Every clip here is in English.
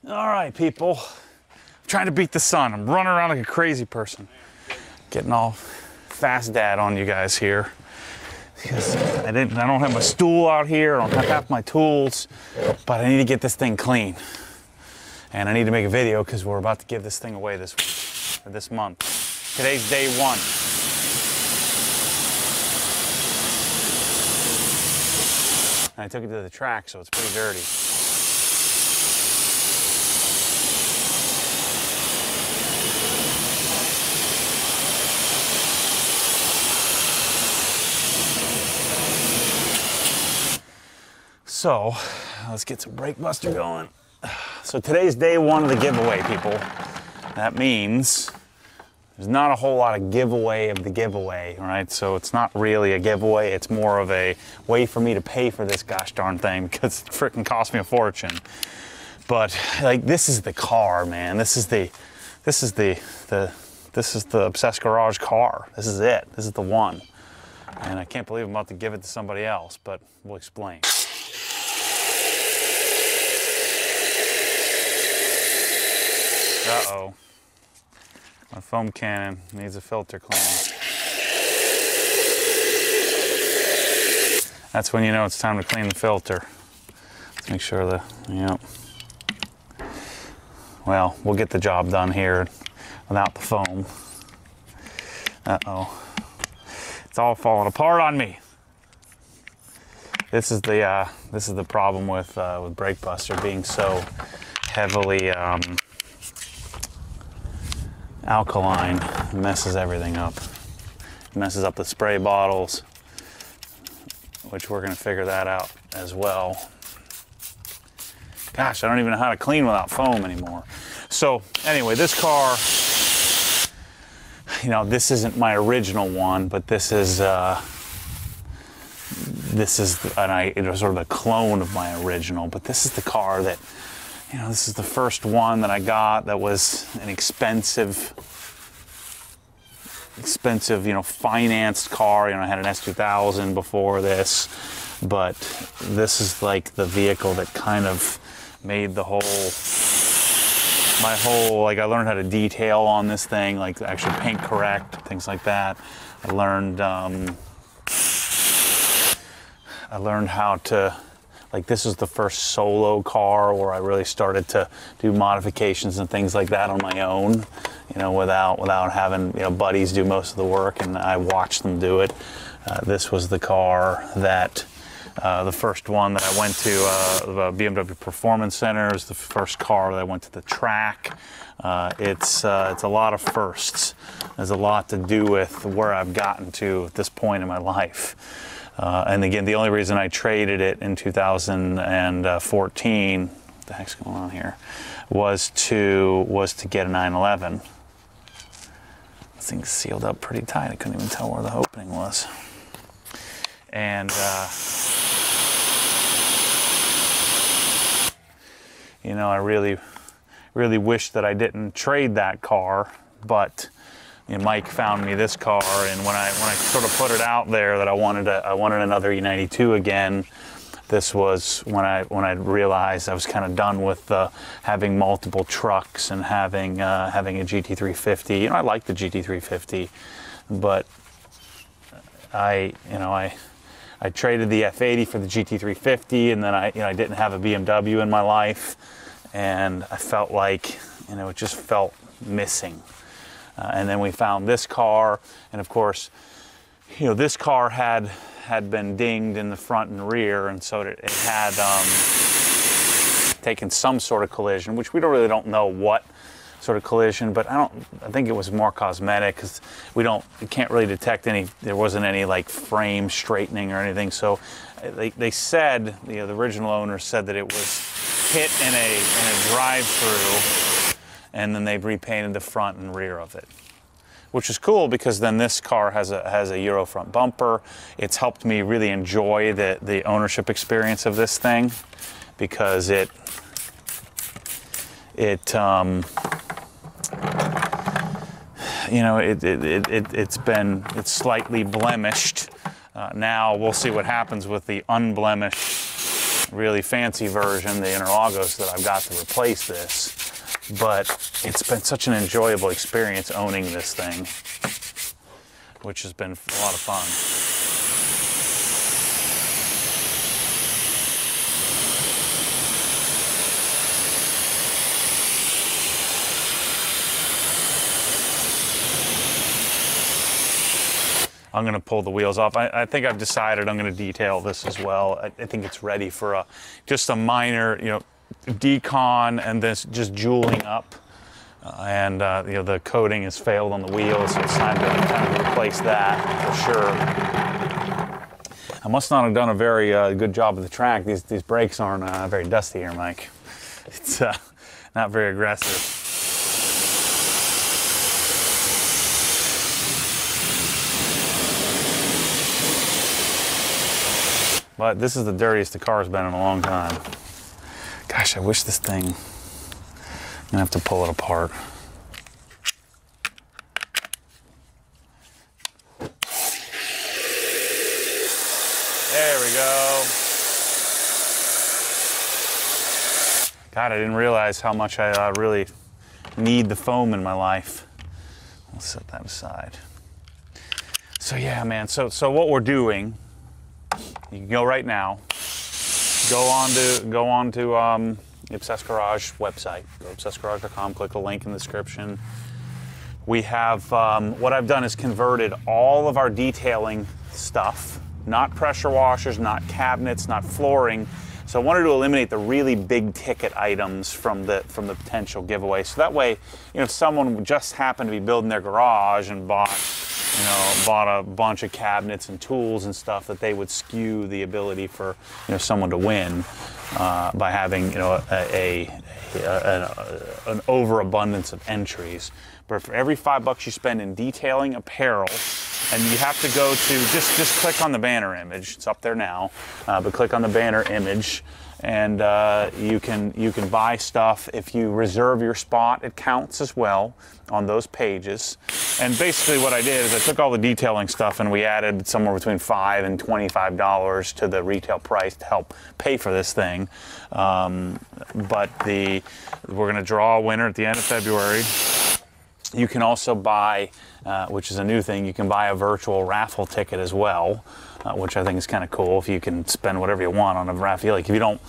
All right, people. I'm trying to beat the sun. I'm running around like a crazy person. Getting all fast dad on you guys here. Because I don't have my stool out here. I don't have half my tools. But I need to get this thing clean. And I need to make a video because we're about to give this thing away this week, or this month. Today's day one. And I took it to the track, so it's pretty dirty. So, let's get some brake buster going. So today's day one of the giveaway, people. That means there's not a whole lot of giveaway of the giveaway, right? So it's not really a giveaway, it's more of a way for me to pay for this gosh darn thing because it freaking cost me a fortune. But like, this is the car, man. This is the Obsessed Garage car. This is it. This is the one. And I can't believe I'm about to give it to somebody else, but we'll explain. Uh-oh. My foam cannon needs a filter cleaning. That's when you know it's time to clean the filter. Let's make sure yep. Well, we'll get the job done here without the foam. Uh-oh. It's all falling apart on me. This is the problem with brake buster being so heavily alkaline. It messes everything up. It messes up the spray bottles, which we're gonna figure that out as well. Gosh, I don't even know how to clean without foam anymore. So anyway, this car, you know, this isn't my original one, but this is it was sort of a clone of my original, but this is the car that, you know, this is the first one that I got that was an expensive, you know, financed car. You know, I had an S2000 before this, but this is like the vehicle that kind of made the like I learned how to detail on this thing, like actually paint correct, things like that. I learned how to, like, this was the first solo car where I really started to do modifications and things like that on my own, you know, without having, you know, buddies do most of the work, and I watched them do it. This was the car that, the first one that I went to, the BMW Performance Center. It was the first car that I went to the track. It's a lot of firsts. There's a lot to do with where I've gotten to at this point in my life. And again, the only reason I traded it in 2014, what the heck's going on here, was to get a 911. This thing's sealed up pretty tight. I couldn't even tell where the opening was. And you know, I really wish that I didn't trade that car, but you know, Mike found me this car, and when I sort of put it out there that I wanted another E92 again, this was when I realized I was kind of done with having multiple trucks and having a GT350. You know, I like the GT350, but I traded the F80 for the GT350, and then I didn't have a BMW in my life, and I felt like, you know, it just felt missing. And then we found this car, and of course, you know, this car had been dinged in the front and rear, and so it had taken some sort of collision, which we really don't know what sort of collision, but I think it was more cosmetic, because we can't really detect there wasn't any like frame straightening or anything. So they said, you know, the original owner said that it was hit in a drive-through, and then they've repainted the front and rear of it, which is cool, because then this car has a Euro front bumper. It's helped me really enjoy the ownership experience of this thing, because it's slightly blemished. Now we'll see what happens with the unblemished really fancy version, the Interlagos that I've got to replace this. But it's been such an enjoyable experience owning this thing, which has been a lot of fun. I'm going to pull the wheels off. I think I've decided I'm going to detail this as well. I think it's ready for just a minor, you know, decon and this just jeweling up. You know, the coating has failed on the wheels, so it's time to replace that for sure. I must not have done a very good job of the track. These brakes aren't very dusty here, Mike. It's not very aggressive. But this is the dirtiest the car's been in a long time. Gosh, I wish this thing, I'm gonna have to pull it apart. There we go. God, I didn't realize how much I really need the foam in my life. I'll set that aside. So yeah, man, so what we're doing, you can go right now. Go on to Obsessed Garage website. Go to obsessedgarage.com. Click the link in the description. We have what I've done is converted all of our detailing stuff, not pressure washers, not cabinets, not flooring. So I wanted to eliminate the really big ticket items from the potential giveaway. So that way, you know, if someone just happened to be building their garage and bought a bunch of cabinets and tools and stuff, that they would skew the ability for, you know, someone to win by having, you know, an overabundance of entries. But for every $5 you spend in detailing apparel, and you have to go to just click on the banner image. It's up there now, but click on the banner image, and you can buy stuff. If you reserve your spot, it counts as well on those pages. And basically what I did is I took all the detailing stuff and we added somewhere between $5 and $25 to the retail price to help pay for this thing. But we're going to draw a winner at the end of February. You can also buy, which is a new thing, you can buy a virtual raffle ticket as well, which I think is kind of cool. If you can spend whatever you want on a raffle, like if you don't,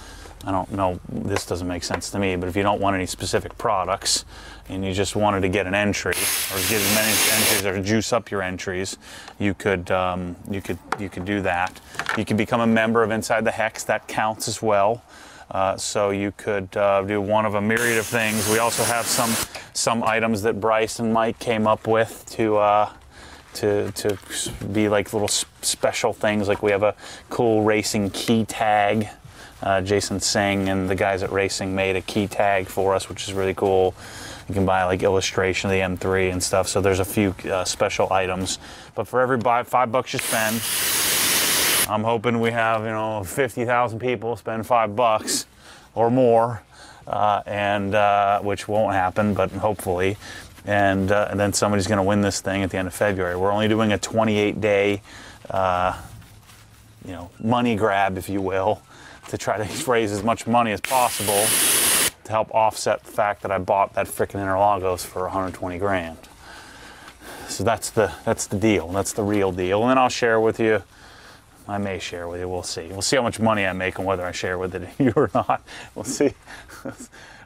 I don't know, this doesn't make sense to me, but if you don't want any specific products and you just wanted to get an entry or get as many entries or juice up your entries, you could do that. You can become a member of Inside the Hex. That counts as well. So you could do one of a myriad of things. We also have some items that Bryce and Mike came up with to be like little special things. Like we have a cool racing key tag. Jason Singh and the guys at Racing made a key tag for us, which is really cool. You can buy like illustration of the M3 and stuff. So there's a few special items. But for every $5 you spend, I'm hoping we have, you know, 50,000 people spend $5 or more, which won't happen, but hopefully. And then somebody's going to win this thing at the end of February. We're only doing a 28-day, you know, money grab, if you will, to try to raise as much money as possible to help offset the fact that I bought that frickin' Interlagos for 120 grand. So that's the deal. That's the real deal. And then I'll share with you. I may share with you. We'll see. We'll see how much money I make and whether I share with you or not. We'll see.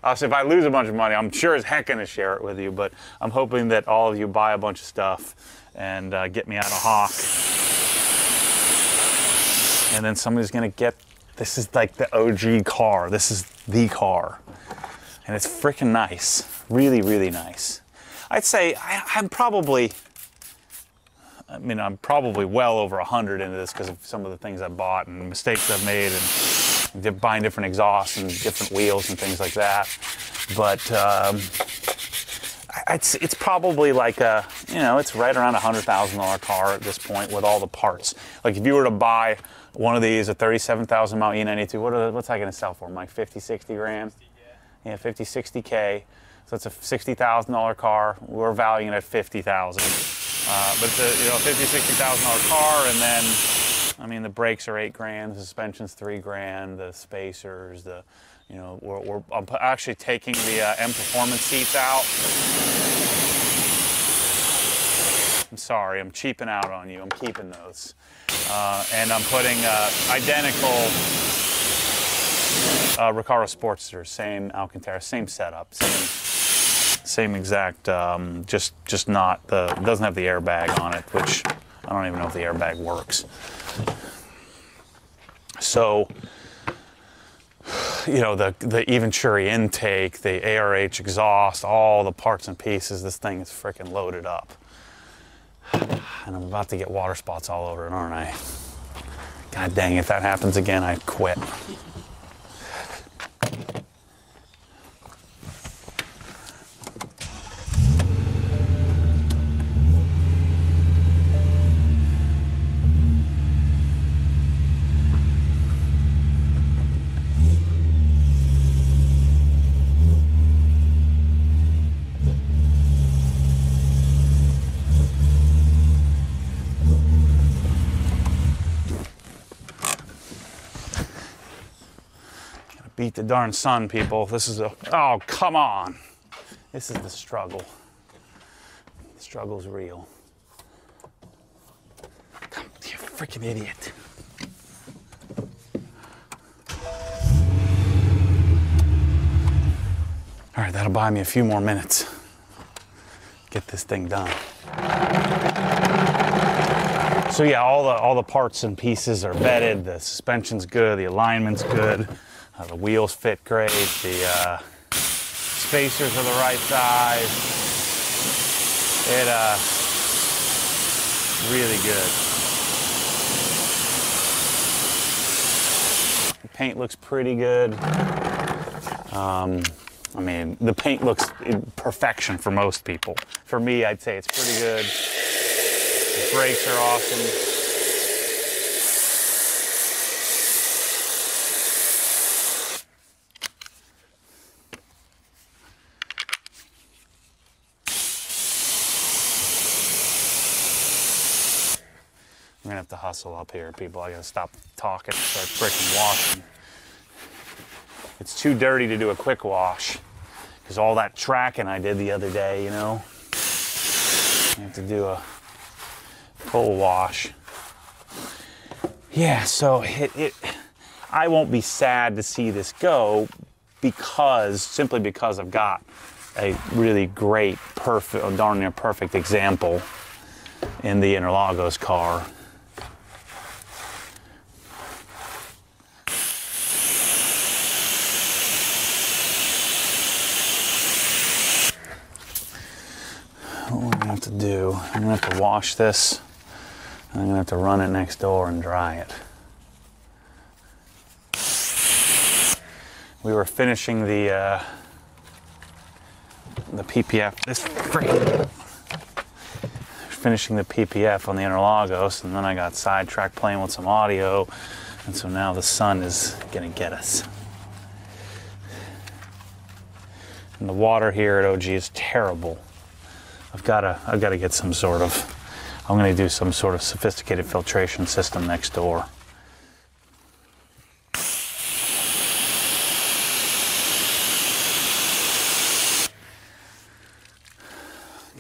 Also, if I lose a bunch of money, I'm sure as heck going to share it with you. But I'm hoping that all of you buy a bunch of stuff and get me out of Hawk. And then somebody's going to get, this is like the OG car. This is the car. And it's freaking nice. Really, really nice. I'd say I'm probably well over 100 into this because of some of the things I bought and mistakes I've made and buying different exhausts and different wheels and things like that. But it's probably like it's right around a $100,000 car at this point with all the parts. Like if you were to buy one of these, a 37,000 mile E92, what's that going to sell for, Mike? 50, 60 grand? Yeah, 50, 60K. So it's a $60,000 car. We're valuing it at $50,000. But it's a $50,000, $60,000 car, and then I mean, the brakes are 8 grand, the suspension's 3 grand, the spacers, the, you know, I'm actually taking the M Performance seats out. I'm sorry, I'm cheaping out on you. I'm keeping those. And I'm putting identical Recaro Sportster, same Alcantara, same setup, same exact, just not the, it doesn't have the airbag on it, which I don't even know if the airbag works. So, you know, the Eventuri intake, the ARH exhaust, all the parts and pieces, this thing is freaking loaded up. And I'm about to get water spots all over it, aren't I? God dang, if that happens again, I quit. Beat the darn sun, people. This is oh, come on. This is the struggle. The struggle's real. Come, you freaking idiot. All right, that'll buy me a few more minutes. Get this thing done. So yeah, all the parts and pieces are vetted. The suspension's good, the alignment's good. The wheels fit great, the spacers are the right size. It really good. The paint looks pretty good. I mean, the paint looks perfection for most people. For me, I'd say it's pretty good. The brakes are awesome. I'm gonna have to hustle up here, people. I gotta stop talking and start freaking washing. It's too dirty to do a quick wash because all that tracking I did the other day, you know. I have to do a full wash. Yeah, so I won't be sad to see this go simply because I've got a really great, perfect, darn near perfect example in the Interlagos car. What I'm gonna have to do, I'm gonna have to wash this, and I'm gonna have to run it next door and dry it. We were finishing the PPF, finishing the PPF on the Interlagos, and then I got sidetracked playing with some audio, and so now the sun is gonna get us. And the water here at OG is terrible. I've got to get some sort of, I'm going to do some sort of sophisticated filtration system next door.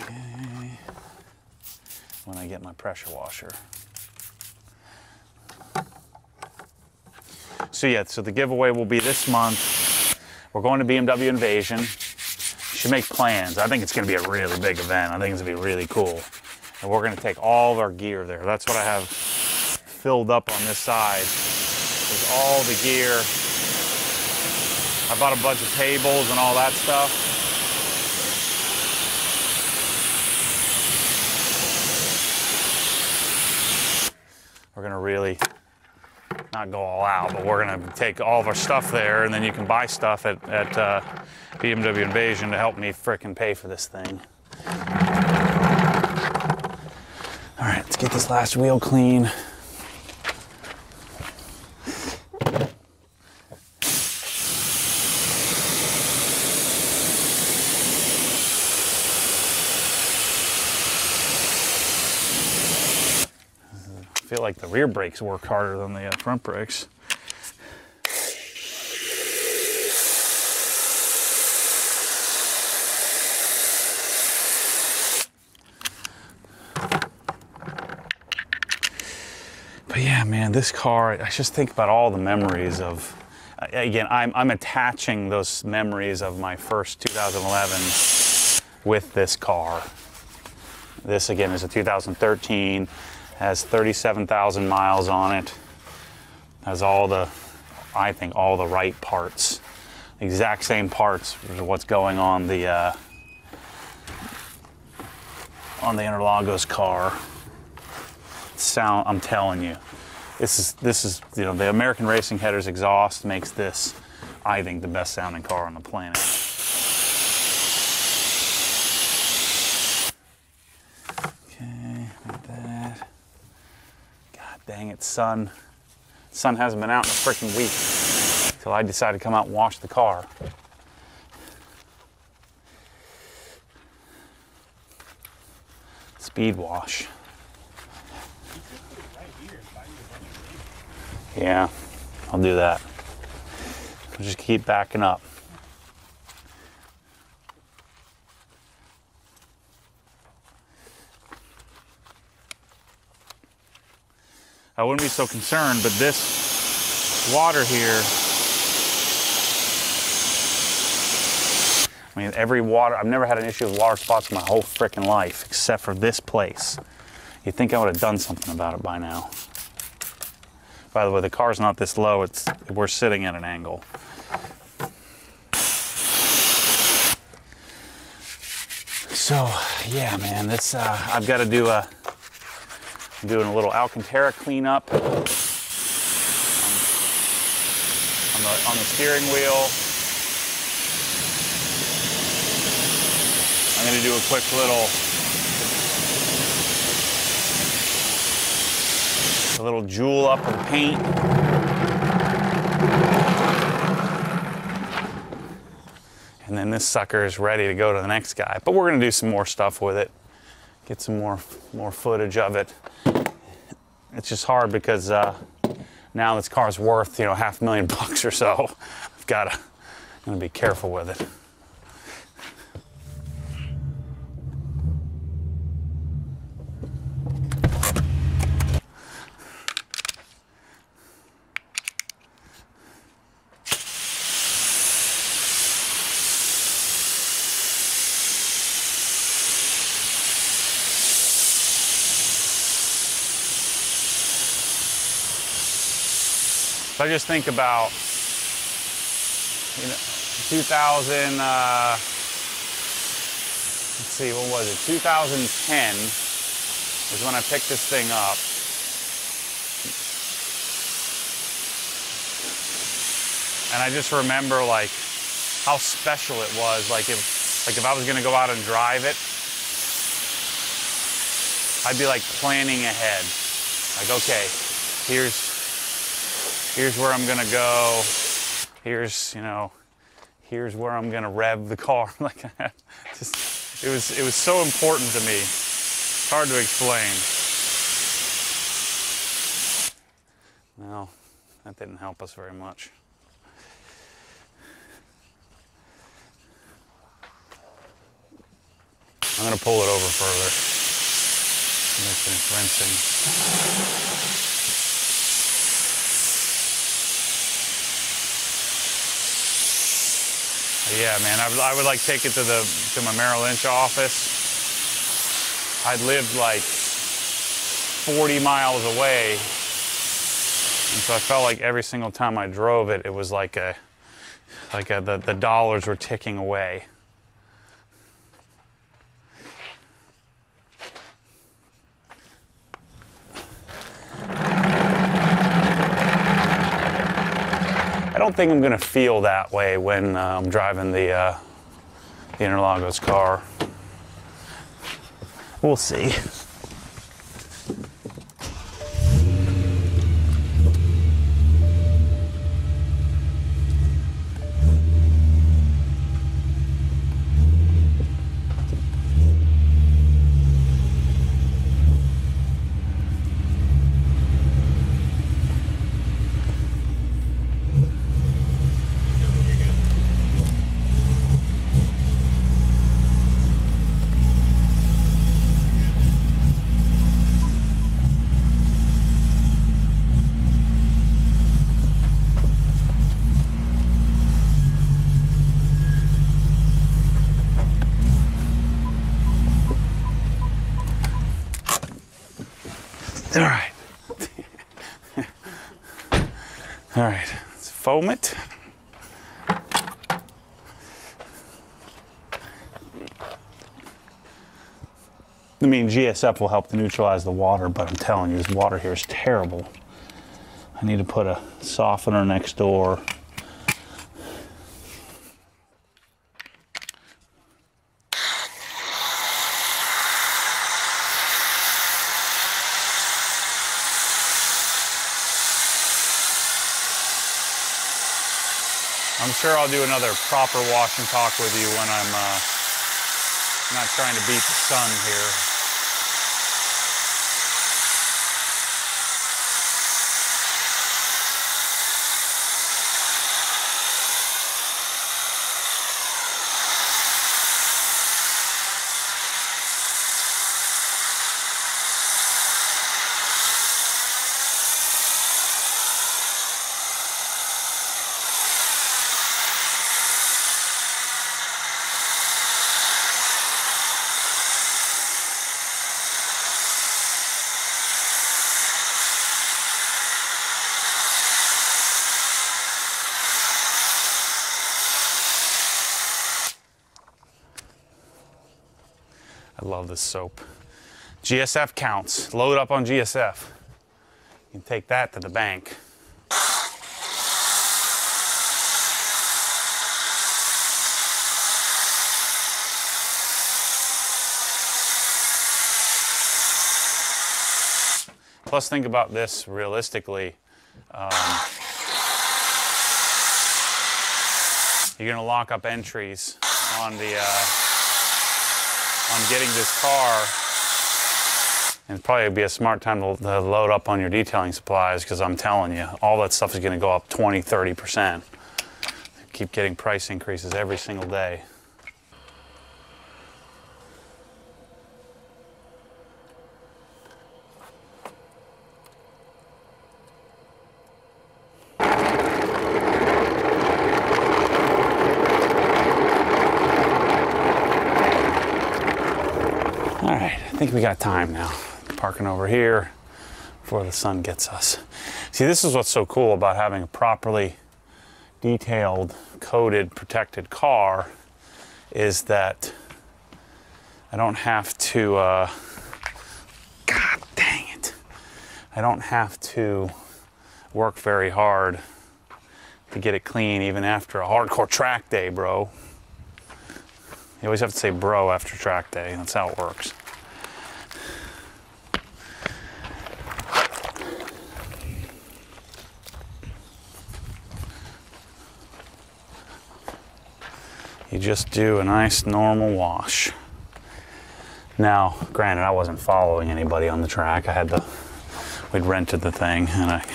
Okay. When I get my pressure washer. So yeah, so the giveaway will be this month. We're going to BMW Invasion. Should make plans. I think it's going to be a really big event. I think it's going to be really cool. And we're going to take all of our gear there. That's what I have filled up on this side. Is all the gear. I bought a bunch of tables and all that stuff. We're going to really not go all out, but we're going to take all of our stuff there, and then you can buy stuff at BMW Invasion to help me frickin' pay for this thing. All right, let's get this last wheel clean. feel like the rear brakes work harder than the front brakes. But yeah, man, this car, I just think about all the memories of, again, I'm attaching those memories of my first 2011 with this car. This, again, is a 2013, has 37,000 miles on it, has all the, I think, all the right parts. Exact same parts as what's going on the Interlagos car. Sound, I'm telling you, this is you know, the American Racing Headers exhaust makes this, I think, the best sounding car on the planet. Okay, like that. God dang it, sun hasn't been out in a freaking week until I decided to come out and wash the car. Speed wash. Yeah, I'll do that. I'll just keep backing up. I wouldn't be so concerned, but this water here, I mean, every water, I've never had an issue with water spots in my whole frickin' life, except for this place. You'd think I would have done something about it by now. By the way, the car's not this low, we're sitting at an angle. So, yeah, man, this, I've got to do I'm doing a little Alcantara cleanup on the steering wheel. I'm going to do a quick little jewel up of paint. And then this sucker is ready to go to the next guy. But we're gonna do some more stuff with it. Get some more footage of it. It's just hard because now this car's worth, you know, $500,000 or so. I'm gonna be careful with it. So I just think about, you know, 2000, let's see, what was it? 2010 is when I picked this thing up. And I just remember like how special it was. Like if I was gonna go out and drive it, I'd be like planning ahead. Like, okay, here's where I'm gonna go. Here's where I'm gonna rev the car. Like, just, it was so important to me. It's hard to explain. No, that didn't help us very much. I'm gonna pull it over further. I'm gonna finish rinsing. Yeah, man, I would like take it to my Merrill Lynch office. I'd lived like 40 miles away, and so I felt like every single time I drove it, it was like the dollars were ticking away. I don't think I'm going to feel that way when I'm driving the Interlagos car. We'll see. All right. All right, let's foam it. I mean, GSF will help to neutralize the water, but I'm telling you, this water here is terrible. I need to put a softener next door. I'm sure I'll do another proper wash and talk with you when I'm not trying to beat the sun here. I love this soap. GSF counts. Load up on GSF. You can take that to the bank. Plus, think about this realistically. You're going to lock up entries on the on getting this car, and it'd probably be a smart time to load up on your detailing supplies, because I'm telling you, all that stuff is going to go up 20–30%. Keep getting price increases every single day. All right, I think we got time now. Parking over here before the sun gets us. See, this is what's so cool about having a properly detailed, coated, protected car, is that I don't have to, God dang it. I don't have to work very hard to get it clean even after a hardcore track day, bro. You always have to say bro after track day. That's how it works. You just do a nice normal wash. Now, granted, I wasn't following anybody on the track. We'd rented the thing, and I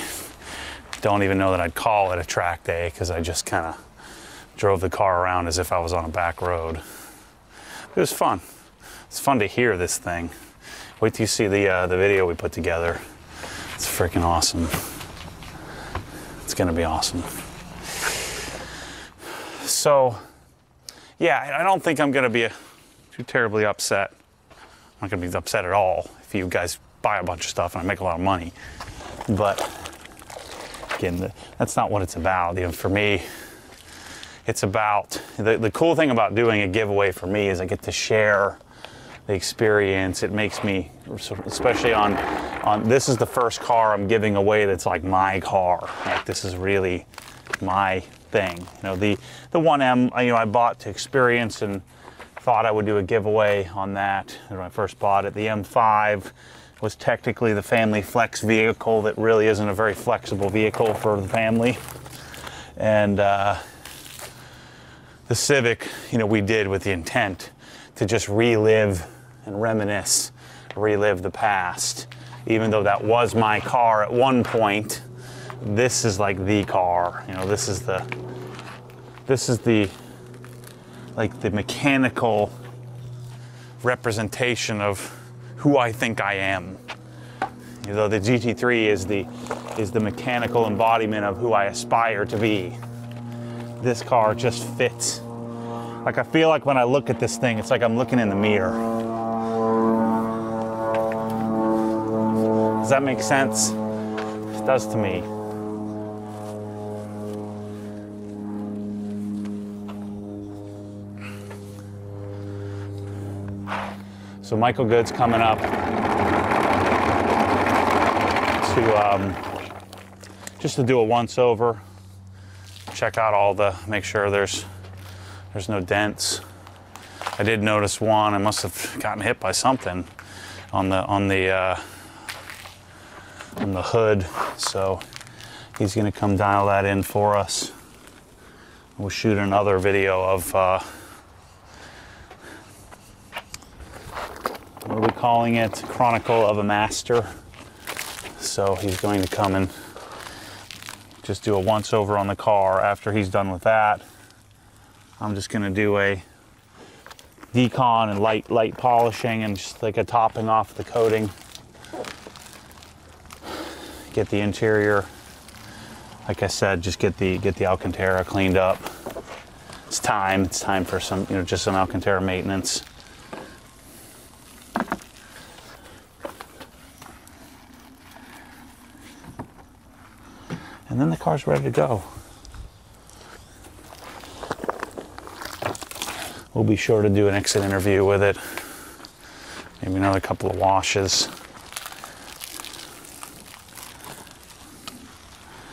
don't even know that I'd call it a track day, because I just kind of drove the car around as if I was on a back road. It was fun. It's fun to hear this thing. Wait till you see the video we put together. It's freaking awesome. It's gonna be awesome. So, yeah, I don't think I'm gonna be too terribly upset. I'm not gonna be upset at all if you guys buy a bunch of stuff and I make a lot of money. But again, that's not what it's about. You know, for me, it's about, the cool thing about doing a giveaway for me is I get to share the experience. It makes me, especially on this is the first car I'm giving away that's like my car. Like, this is really my thing. You know, the 1M, you know, I bought to experience and thought I would do a giveaway on that when I first bought it. The M5 was technically the family flex vehicle that really isn't a very flexible vehicle for the family. And the Civic, you know, we did with the intent to just relive and reminisce, relive the past. Even though that was my car at one point, this is like the car. You know, this is the like the mechanical representation of who I think I am. You know, the GT3 is the mechanical embodiment of who I aspire to be. This car just fits. Like, I feel like when I look at this thing, it's like I'm looking in the mirror. Does that make sense? It does to me. So Michael Good's coming up to just to do a once over, check out all the, make sure there's no dents. I did notice one. I must have gotten hit by something on the hood. So he's going to come dial that in for us. We'll shoot another video of what are we calling it? Chronicle of a Master. So he's going to come and just do a once over on the car. After he's done with that, I'm just going to do a decon and light polishing and just like a topping off the coating. Get the interior, like I said, just get the Alcantara cleaned up. It's time for some, just some Alcantara maintenance. And then the car's ready to go. We'll be sure to do an exit interview with it. Maybe another couple of washes.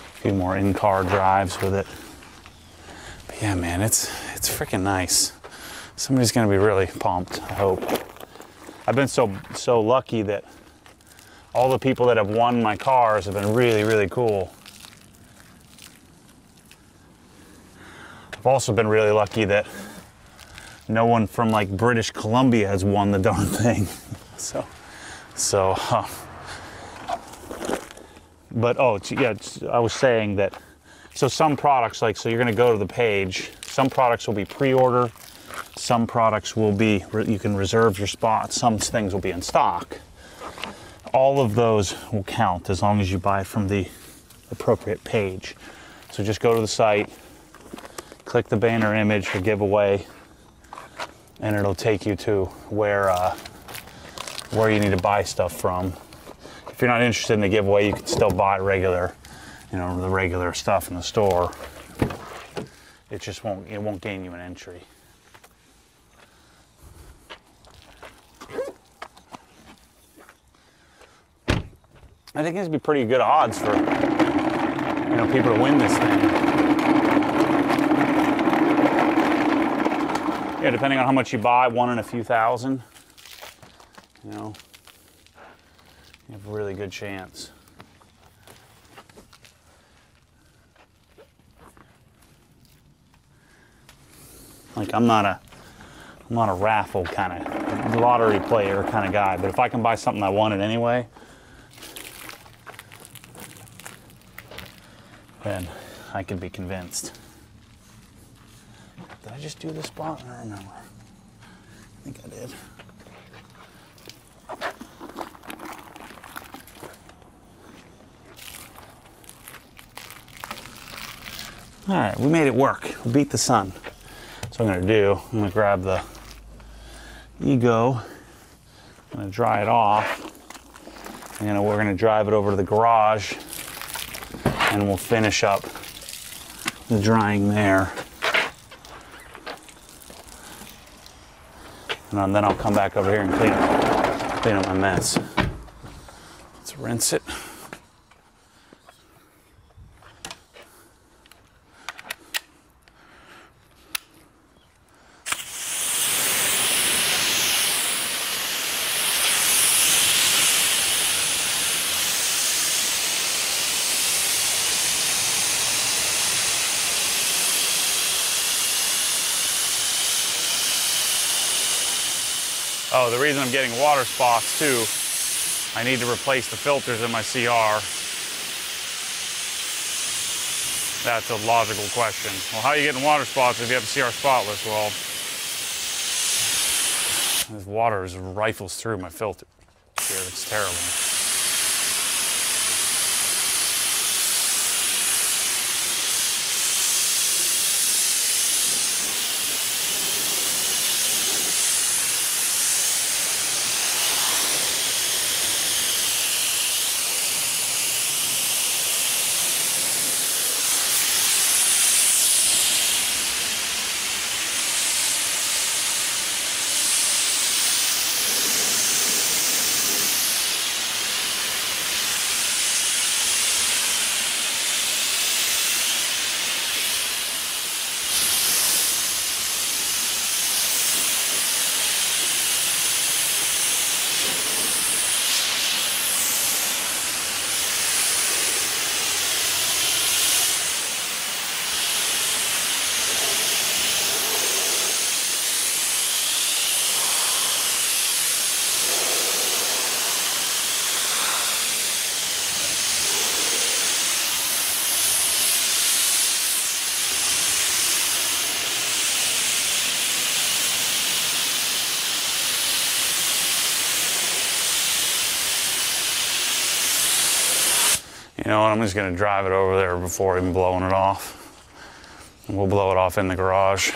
A few more in-car drives with it. But yeah, man, it's freaking nice. Somebody's gonna be really pumped, I hope. I've been so lucky that all the people that have won my cars have been really, really cool. I've also been really lucky that no one from like British Columbia has won the darn thing. But oh yeah, I was saying that, so some products, so you're gonna go to the page, some products will be pre-order, some products will be, you can reserve your spot, some things will be in stock. All of those will count as long as you buy from the appropriate page. So just go to the site, click the banner image for giveaway, and it'll take you to where you need to buy stuff from. If you're not interested in the giveaway, you can still buy regular, the regular stuff in the store. It just won't gain you an entry. I think these would be pretty good odds for people to win this thing. Yeah, depending on how much you buy, one in a few thousand, you have a really good chance. Like I'm not a raffle kind of lottery player kind of guy, but if I can buy something I wanted anyway, then I could be convinced. Did I just do this spot? I don't remember. I think I did. All right, we made it work. We beat the sun. So what I'm gonna do, I'm gonna grab the Ego, I'm gonna dry it off, and we're gonna drive it over to the garage, and we'll finish up the drying there. And then I'll come back over here and clean up my mess. Let's rinse it. Oh, the reason I'm getting water spots too, I need to replace the filters in my CR. That's a logical question. Well, how are you getting water spots if you have a CR spotless? Well, this water rifles through my filter here. It's terrible. You know what, I'm just gonna drive it over there before even blowing it off. And we'll blow it off in the garage.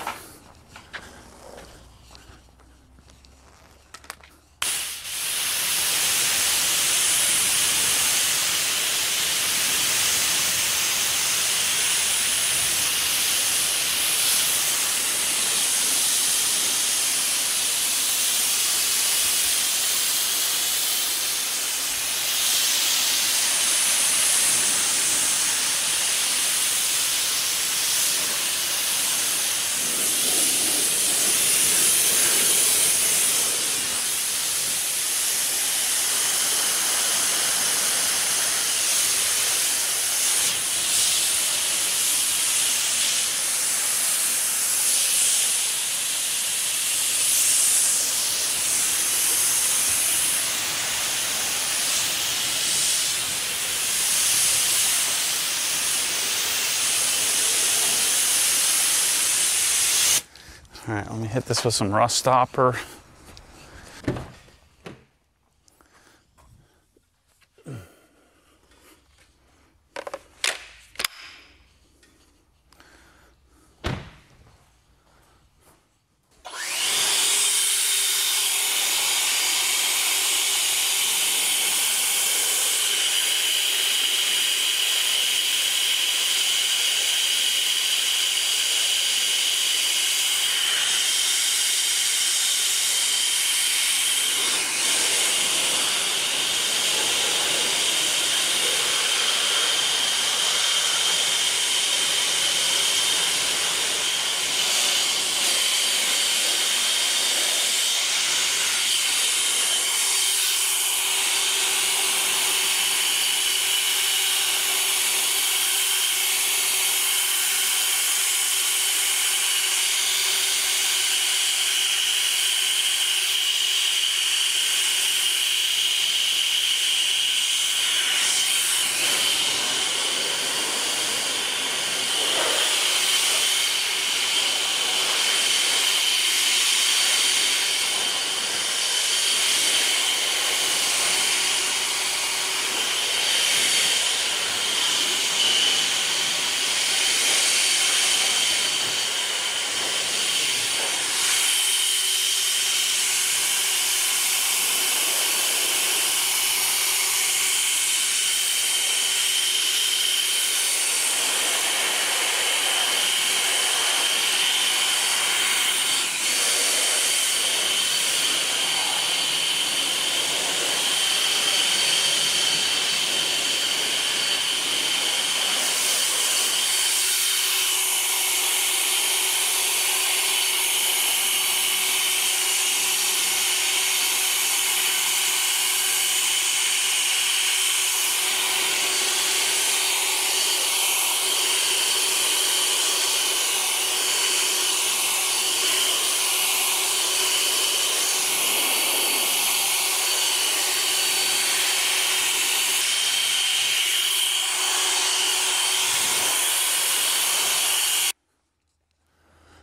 All right, let me hit this with some rust stopper.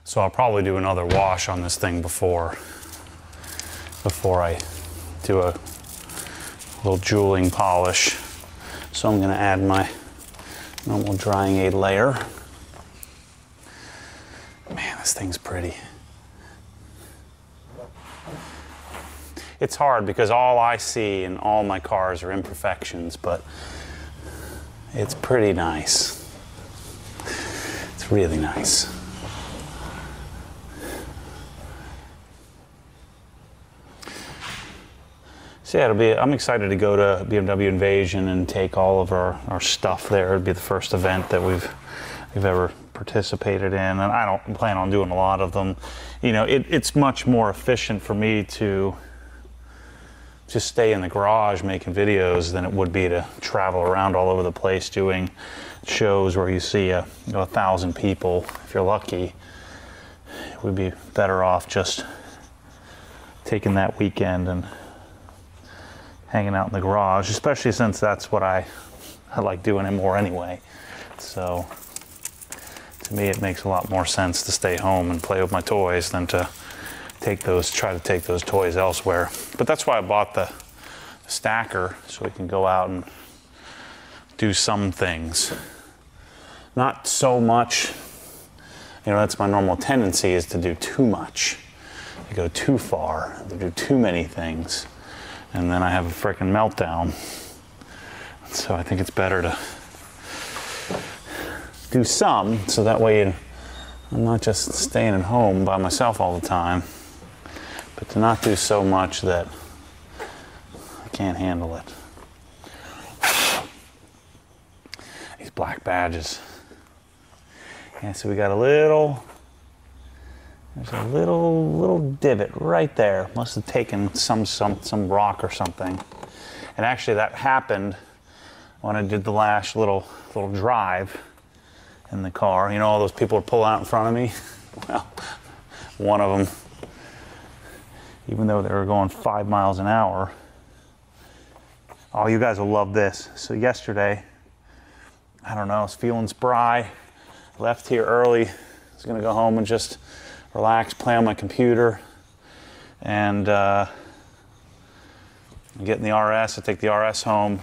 So I'll probably do another wash on this thing before I do a little jeweling polish. So I'm going to add my normal drying aid layer. Man, this thing's pretty. It's hard because all I see in all my cars are imperfections, but it's pretty nice. It's really nice. So yeah, I'm excited to go to BMW Invasion and take all of our stuff there. It'll be the first event that we've ever participated in, and I don't plan on doing a lot of them. You know, it's much more efficient for me to just stay in the garage making videos than it would be to travel around all over the place doing shows where you see 1,000 people. If you're lucky, we'd be better off just taking that weekend and hanging out in the garage, especially since that's what I like doing it more anyway. So to me, it makes a lot more sense to stay home and play with my toys than to try to take those toys elsewhere. But that's why I bought the stacker, so we can go out and do some things. Not so much, you know, that's my normal tendency, is to do too much. To go too far, to do too many things. And then I have a freaking meltdown. So I think it's better to do some, so that way I'm not just staying at home by myself all the time, but to not do so much that I can't handle it. These black badges. Yeah, so we got there's a little divot right there. Must have taken some rock or something. And actually that happened when I did the last little drive in the car. You know, all those people would pull out in front of me? Well, one of them, even though they were going 5 miles an hour. Oh, you guys will love this. So yesterday, I don't know, I was feeling spry. Left here early. I was gonna go home and just relax, play on my computer, and get in the RS. I take the RS home,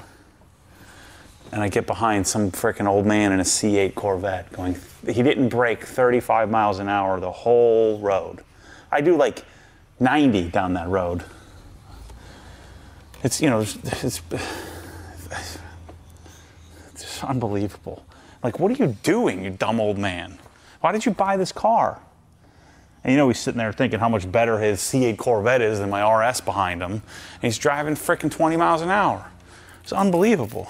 and I get behind some frickin' old man in a C8 Corvette going, he didn't brake 35 miles an hour the whole road. I do like 90 down that road. It's, you know, it's unbelievable. Like, what are you doing, you dumb old man? Why did you buy this car? And you know, he's sitting there thinking how much better his C8 Corvette is than my RS behind him. And he's driving frickin' 20 miles an hour. It's unbelievable.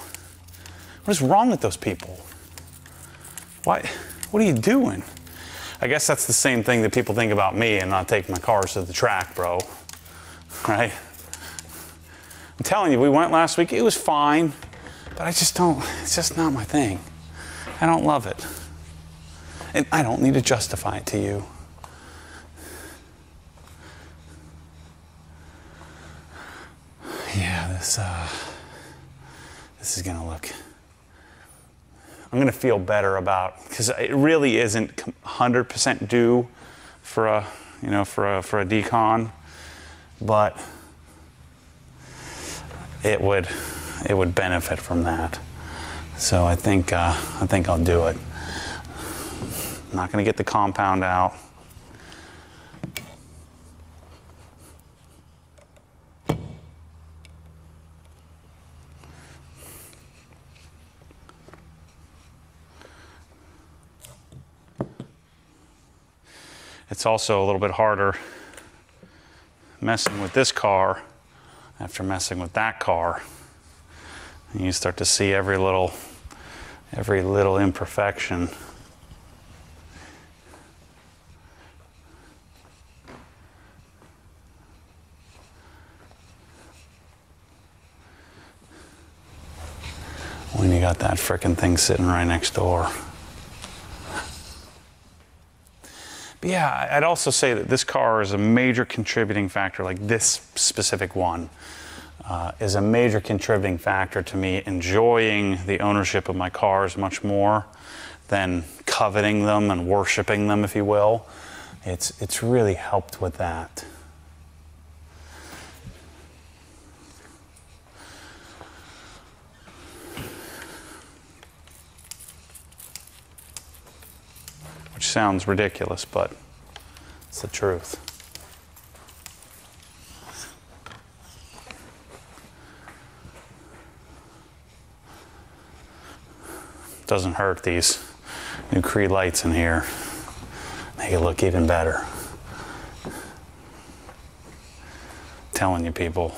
What is wrong with those people? What are you doing? I guess that's the same thing that people think about me and not taking my cars to the track, bro. Right? I'm telling you, we went last week, it was fine, but it's just not my thing. I don't love it. And I don't need to justify it to you. Yeah, this is gonna look, I'm gonna feel better about, because it really isn't 100% due for a decon, but it would benefit from that. So I think I'll do it. I'm not gonna get the compound out. It's also a little bit harder messing with this car after messing with that car. And you start to see every little imperfection. When you got that frickin' thing sitting right next door. But yeah, I'd also say that this car is a major contributing factor, like this specific one, is a major contributing factor to me enjoying the ownership of my cars much more than coveting them and worshiping them, if you will. It's really helped with that. Which sounds ridiculous, but it's the truth. Doesn't hurt, these new Creed lights in here make it look even better. I'm telling you, people,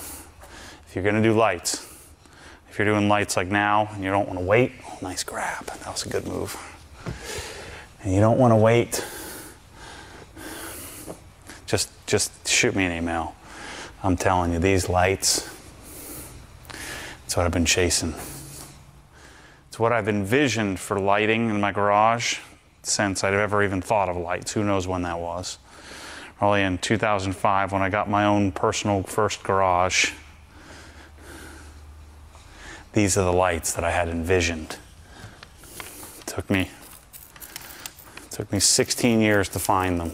if you're gonna do lights, if you're doing lights like now and you don't want to wait, oh, nice grab, that was a good move. And you don't want to wait, just shoot me an email. I'm telling you, these lights, it's what I've been chasing. It's what I've envisioned for lighting in my garage since I'd ever even thought of lights. Who knows when that was? Probably in 2005 when I got my own personal first garage. These are the lights that I had envisioned. It took me 16 years to find them.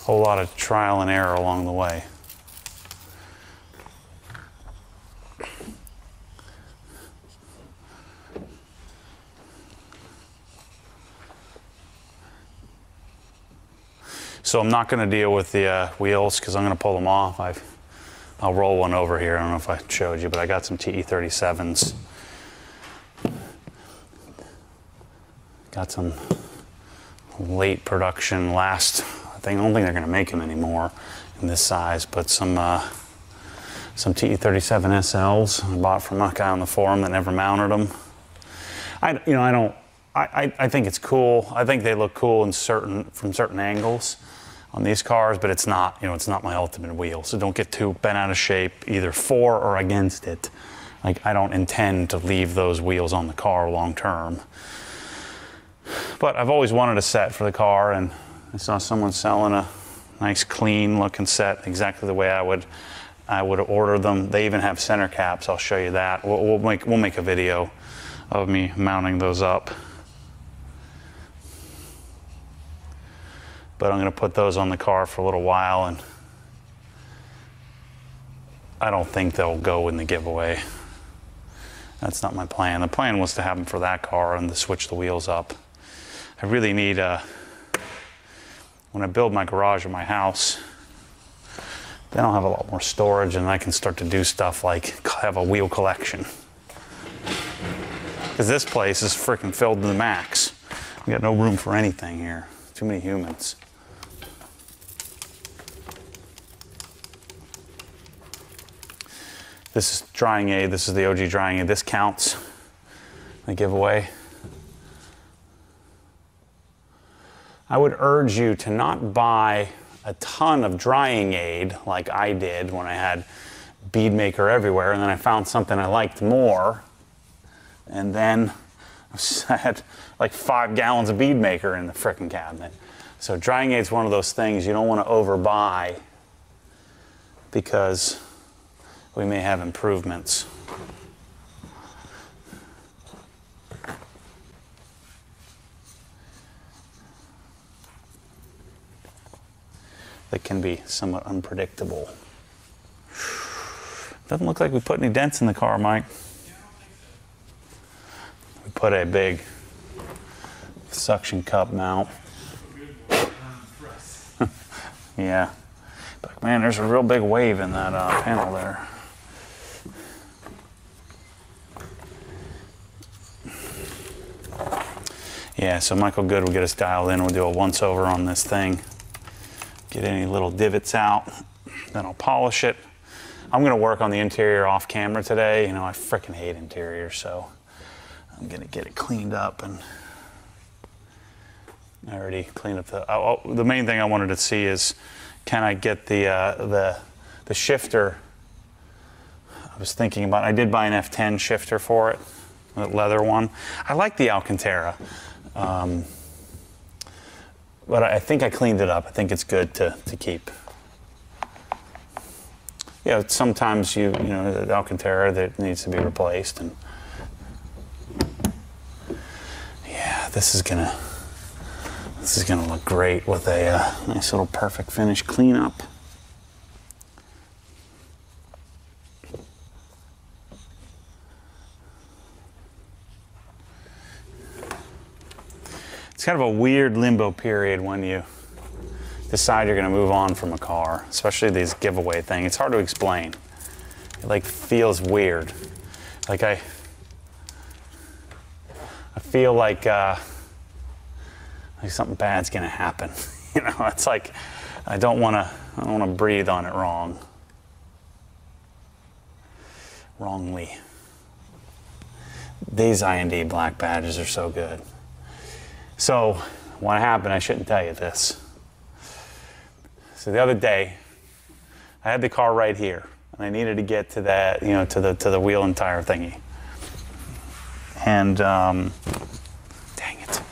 A whole lot of trial and error along the way. So I'm not going to deal with the wheels because I'm going to pull them off. I'll roll one over here. I don't know if I showed you, but I got some TE37s. Got some late production last, I don't think they're going to make them anymore in this size, but some TE37 SLs I bought from a guy on the forum that never mounted them. I think it's cool. I think they look cool from certain angles on these cars, but it's not, it's not my ultimate wheel. So don't get too bent out of shape either for or against it. Like, I don't intend to leave those wheels on the car long term. But I've always wanted a set for the car, and I saw someone selling a nice clean looking set exactly the way I would order them. They even have center caps. I'll show you that. We'll make a video of me mounting those up. But I'm going to put those on the car for a little while, and I don't think they'll go in the giveaway. That's not my plan. The plan was to have them for that car and to switch the wheels up. I really need, when I build my garage or my house, then I'll have a lot more storage and I can start to do stuff like have a wheel collection. Because this place is freaking filled to the max. We got no room for anything here. Too many humans. This is drying aid. This is the OG drying aid. This counts. The giveaway. I would urge you to not buy a ton of drying aid like I did when I had bead maker everywhere, and then I found something I liked more, and then I had like 5 gallons of bead maker in the frickin' cabinet. So drying aid's one of those things you don't want to overbuy because we may have improvements. That can be somewhat unpredictable. Doesn't look like we put any dents in the car, Mike. We put a big suction cup mount. Yeah. But man, there's a real big wave in that panel there. Yeah, so Michael Good will get us dialed in. We'll do a once over on this thing. Get any little divots out. Then I'll polish it. I'm gonna work on the interior off camera today. I frickin' hate interior, so I'm gonna get it cleaned up. And I already cleaned up the main thing I wanted to see is, can I get the shifter? I was thinking about, I did buy an F10 shifter for it, a leather one. I like the Alcantara. But I think I cleaned it up. I think it's good to keep. Sometimes the Alcantara that needs to be replaced, and yeah, this is gonna look great with a nice little perfect finish cleanup. It's kind of a weird limbo period when you decide you're going to move on from a car, especially these giveaway things. It's hard to explain. It feels weird. I feel like something bad's going to happen. It's like I don't want to breathe on it wrongly. These I&D black badges are so good. So, what happened, I shouldn't tell you this. So the other day, I had the car right here, and I needed to get to that, to the wheel and tire thingy. And, dang it.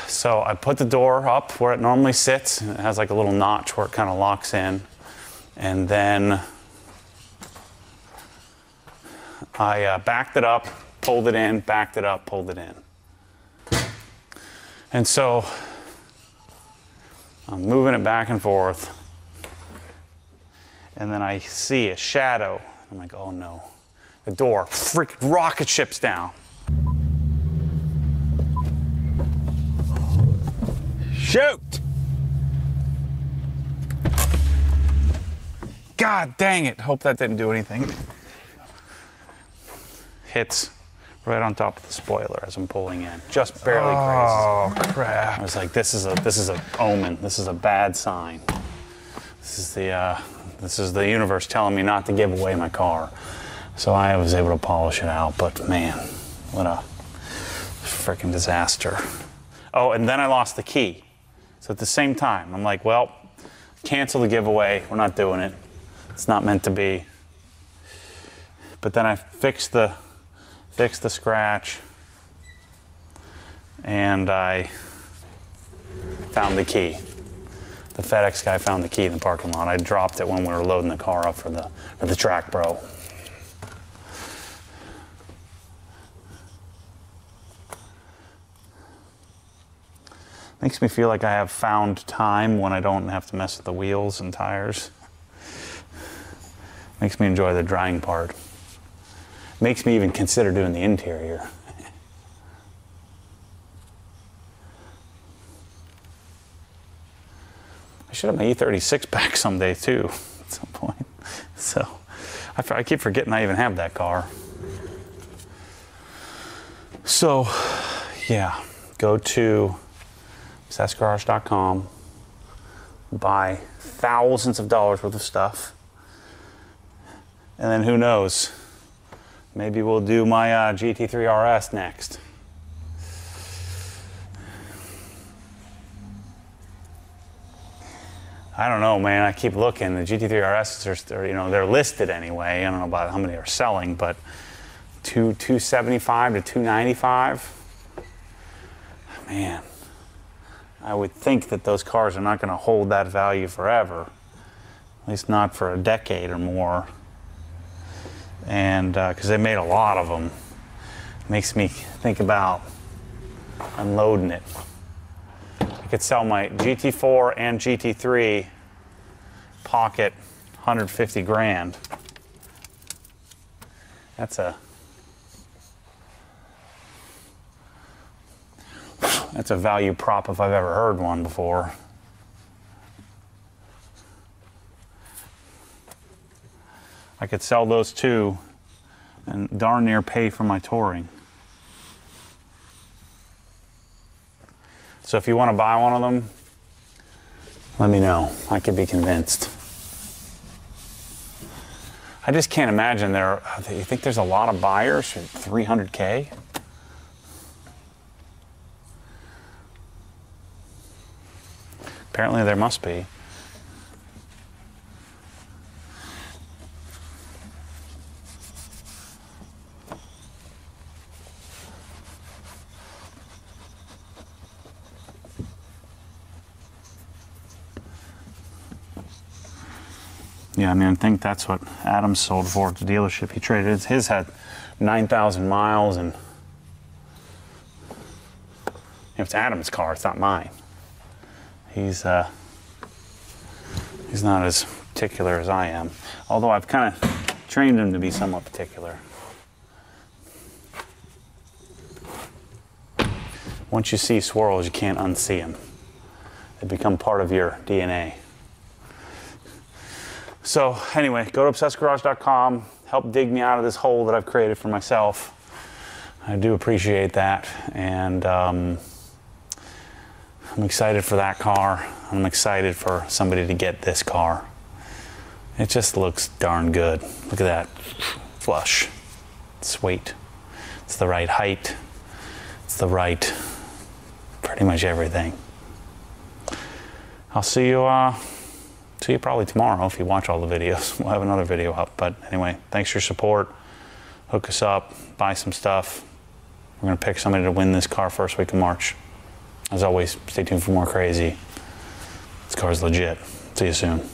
So I put the door up where it normally sits, and it has like a little notch where it kind of locks in. And then I backed it up, pulled it in, backed it up, pulled it in. And so I'm moving it back and forth, and then I see a shadow. I'm like, oh no. The door freaking rocket ships down. Shoot! God dang it. Hope that didn't do anything. Hits right on top of the spoiler as I'm pulling in. Just barely grazes. Oh, crap. I was like, this is a omen. This is a bad sign. This is the universe telling me not to give away my car. So I was able to polish it out, but man, what a freaking disaster. Oh, and then I lost the key. So at the same time, I'm like, well, cancel the giveaway. We're not doing it. It's not meant to be. But then I fixed the scratch, and I found the key. The FedEx guy found the key in the parking lot. I dropped it when we were loading the car up for the Track Pro. Makes me feel like I have found time when I don't have to mess with the wheels and tires. Makes me enjoy the drying part. Makes me even consider doing the interior. I should have my E36 back someday too, at some point. So, I keep forgetting I even have that car. So, yeah, go to obsessedgarage.com, buy thousands of dollars worth of stuff, and then who knows, maybe we'll do my GT3 RS next. I don't know, man. I keep looking. The GT3 RS are, you know, they're listed anyway. I don't know about how many are selling, but $275 to $295. Man, I would think that those cars are not going to hold that value forever, at least not for a decade or more. And because they made a lot of them, it makes me think about unloading it. I could sell my GT4 and GT3 pocket 150 grand. That's a value prop if I've ever heard one before. I could sell those two and darn near pay for my touring. So if you want to buy one of them, let me know. I could be convinced. I just can't imagine you think there's a lot of buyers for 300K? Apparently there must be. Yeah, I mean, I think that's what Adams sold for at the dealership. He traded his had 9,000 miles, and it's Adams' car. It's not mine. He's not as particular as I am, although I've kind of trained him to be somewhat particular. Once you see swirls, you can't unsee them. They become part of your DNA. So anyway, go to obsessedgarage.com, help dig me out of this hole that I've created for myself. I do appreciate that, and I'm excited for that car. I'm excited for somebody to get this car. It just looks darn good. Look at that, flush. It's weight. It's the right height. It's the right, pretty much everything. I'll see you probably tomorrow if you watch all the videos. We'll have another video up. But anyway, thanks for your support. Hook us up, buy some stuff. We're gonna pick somebody to win this car first week of March. As always, stay tuned for more crazy. This car's legit. See you soon.